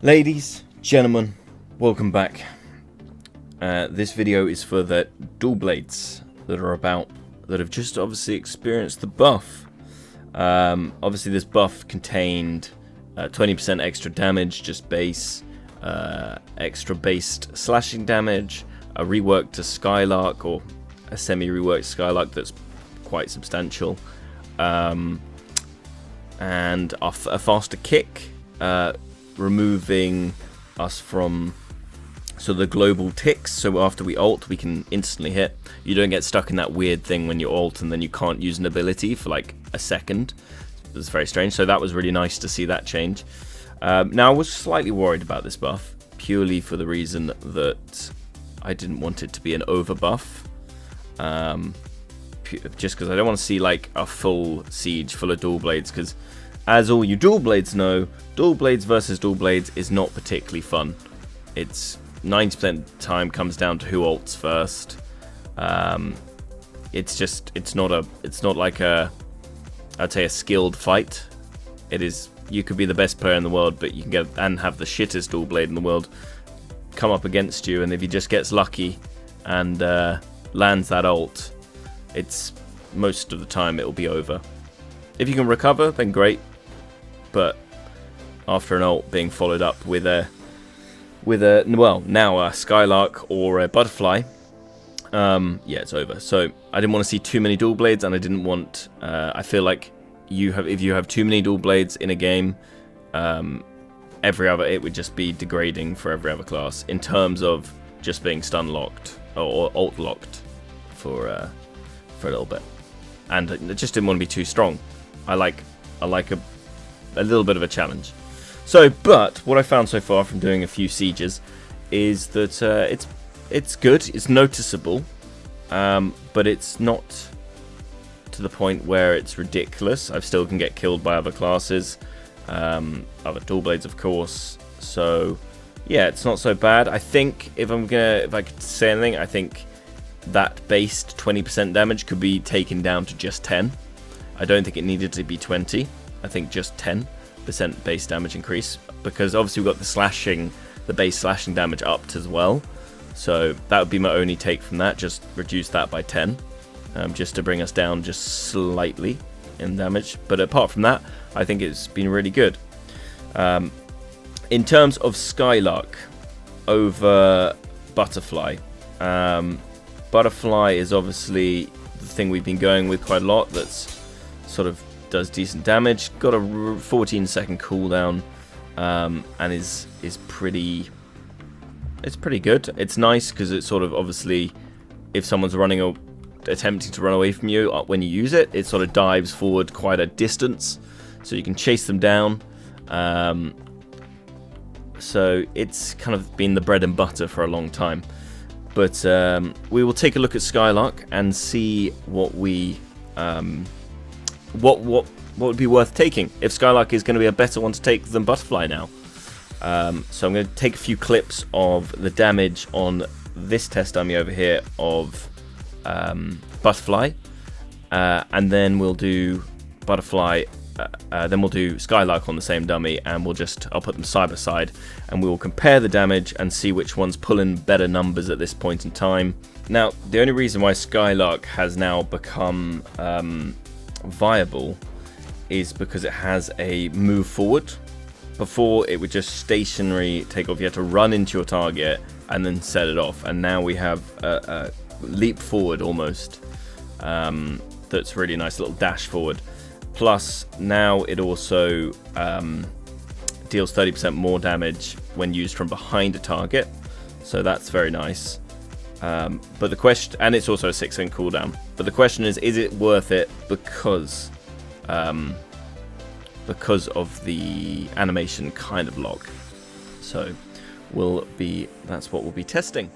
Ladies, gentlemen, welcome back. This video is for the dual blades that have just obviously experienced the buff. Obviously this buff contained 20% extra damage, just base, extra based slashing damage, a rework to Skylark, or a semi-reworked Skylark that's quite substantial, and a faster kick, removing us from the global ticks, so after we ult we can instantly hit. You don't get stuck in that weird thing when you ult and then you can't use an ability for like a second. It's very strange, so that was really nice to see that change. Now I was slightly worried about this buff, purely for the reason that I didn't want it to be an over buff, just because I don't want to see like a full siege full of dual blades, because as all you dual blades know, dual blades versus dual blades is not particularly fun. It's 90% of the time comes down to who ults first. It's not like I'd say a skilled fight. It is, you could be the best player in the world, but you can get and have the shittest dual blade in the world come up against you, and if he just gets lucky and lands that ult, it's most of the time it'll be over. If you can recover, then great. But after an ult being followed up with a Skylark or a Butterfly, yeah, it's over. So I didn't want to see too many dual blades, and I didn't want. I feel like if you have too many dual blades in a game, it would just be degrading for every other class in terms of just being stun locked or ult locked for a little bit, and I just didn't want to be too strong. I like a little bit of a challenge. So, but what I found so far from doing a few sieges is that it's good, it's noticeable, but it's not to the point where it's ridiculous. I still can get killed by other classes, other dual blades, of course. So, yeah, it's not so bad. I think if I could say anything, I think that based 20% damage could be taken down to just 10. I don't think it needed to be 20. I think just 10% base damage increase, because obviously we've got the base slashing damage upped as well. So that would be my only take from that, just reduce that by 10, just to bring us down just slightly in damage. But apart from that, I think it's been really good. In terms of Skylark over Butterfly, Butterfly is obviously the thing we've been going with quite a lot, that's sort of does decent damage, got a 14-second cooldown, and is pretty good. It's nice because it's sort of, obviously, if someone's attempting to run away from you when you use it, it sort of dives forward quite a distance, so you can chase them down. So it's kind of been the bread and butter for a long time. But we will take a look at Skylark and see what would be worth taking, if Skylark is going to be a better one to take than Butterfly now. So I'm going to take a few clips of the damage on this test dummy over here of Butterfly, and then we'll do Butterfly, then we'll do Skylark on the same dummy, and I'll put them side by side, and we will compare the damage and see which one's pulling better numbers at this point in time. Now, the only reason why Skylark has now become viable is because it has a move forward. Before, it would just stationary take off. You had to run into your target and then set it off, and now we have a leap forward almost, that's really nice, little dash forward. Plus now it also deals 30% more damage when used from behind a target, so that's very nice. But the question, and it's also a 6-second cooldown. But the question is it worth it because of the animation kind of lock? So that's what we'll be testing.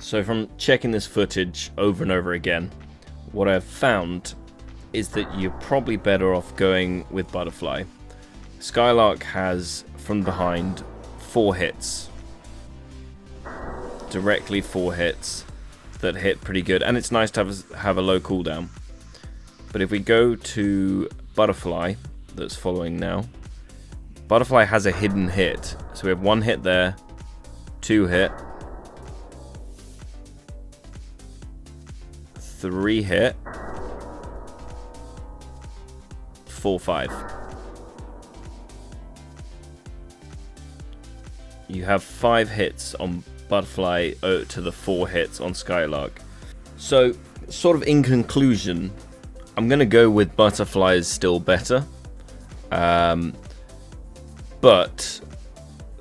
So from checking this footage over and over again, what I've found is that you're probably better off going with Butterfly. Skylark has, from behind, 4 hits. Directly 4 hits that hit pretty good, and it's nice to have a low cooldown. But if we go to Butterfly, that's following now, Butterfly has a hidden hit. So we have 1 hit there, 2 hit, 3 hit, 4, 5. You have 5 hits on Butterfly to the 4 hits on Skylark. So, sort of in conclusion, I'm going to go with Butterfly is still better. But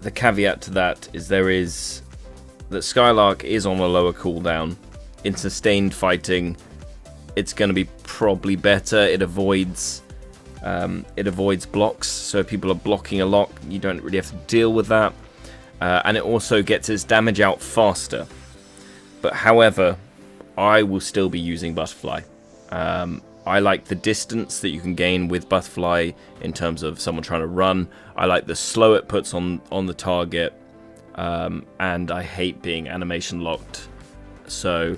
the caveat to that is that Skylark is on a lower cooldown. In sustained fighting, it's going to be probably better. It avoids blocks, so if people are blocking a lot, you don't really have to deal with that. And it also gets its damage out faster. But however, I will still be using Butterfly. I like the distance that you can gain with Butterfly in terms of someone trying to run. I like the slow it puts on the target. And I hate being animation locked. So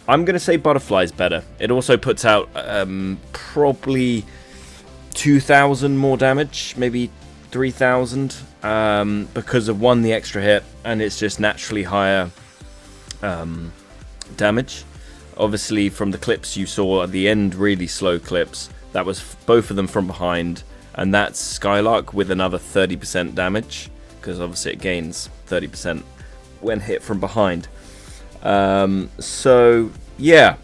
I'm going to say Butterfly is better. It also puts out probably 2,000 more damage, maybe 3,000, because of the extra hit, and it's just naturally higher damage. Obviously, from the clips you saw at the end, really slow clips, that was both of them from behind, and that's Skylark with another 30% damage, because obviously it gains 30% when hit from behind. So yeah,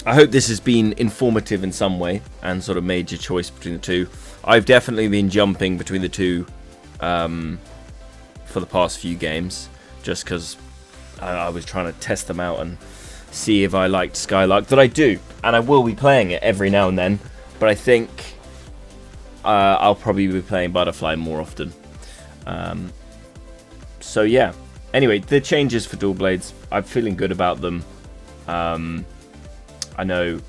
I hope this has been informative in some way and sort of made your choice between the two. I've definitely been jumping between the two for the past few games, just because I was trying to test them out and see if I liked Skylark. That I do, and I will be playing it every now and then, but I think I'll probably be playing Butterfly more often. So yeah, anyway, the changes for dual blades, I'm feeling good about them. I know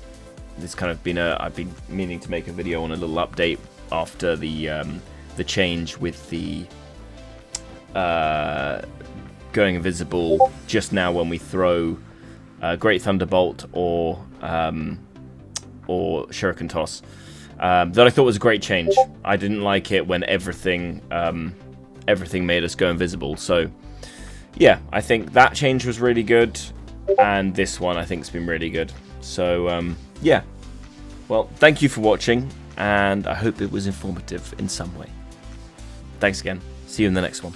this kind of been I've been meaning to make a video on a little update after the change with the going invisible just now when we throw Great Thunderbolt or Shuriken Toss. That I thought was a great change. I didn't like it when everything made us go invisible. So yeah, I think that change was really good, and this one I think has been really good. So yeah, well, thank you for watching, and I hope it was informative in some way. Thanks again. See you in the next one.